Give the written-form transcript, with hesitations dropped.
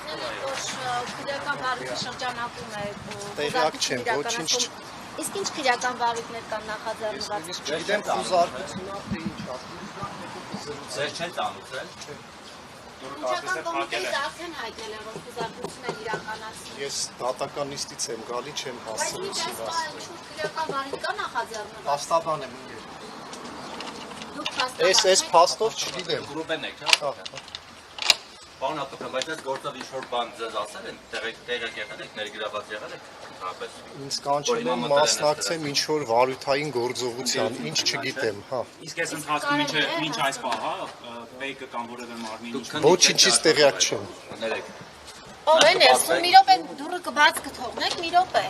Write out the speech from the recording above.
Հայտնել եք, որ քրեական վարույթի շրջանակում է Տեղյակ չեմ, ոչինչ Իսկ ինչ քրեական վարույթներ կան նախաձեռնված։ չգիտեմ խոզարկությունա թե ինչ է։ Ձեր չեն տանուցել։ Քրեական կոմիտեից արդեն հայտնել են, որ խոզարկություն են իրականացնում։ Ես դատական նիստից եմ գալի, չեմ հասցրել Բայց քրեական վարույթ կա նախաձեռնված։ Փաստաբան եմ։ Դուք Այս փաստով չգիտեմ։ Գրուպեն եք, հա։ Պարոն Հակոբյան, բայց այս գործով ինչ-որ բան ձեզ ասել են, տեղյակ եղել եք, ներգրաված եղել եք, հապես։ Ինձ կանչել են մասնակցեմ ինչ-որ վարույթային գործողության, ինչ չգիտեմ, հա։ Իսկ այս ընթացքում ինչ այս պահ, ֆեյկը կամ որևէ մարմին Ոչինչից տեղյակ չեմ։ Ներեք։ Ով են ես, մի րոպե դուրը կբաց կթողնեք, մի րոպե։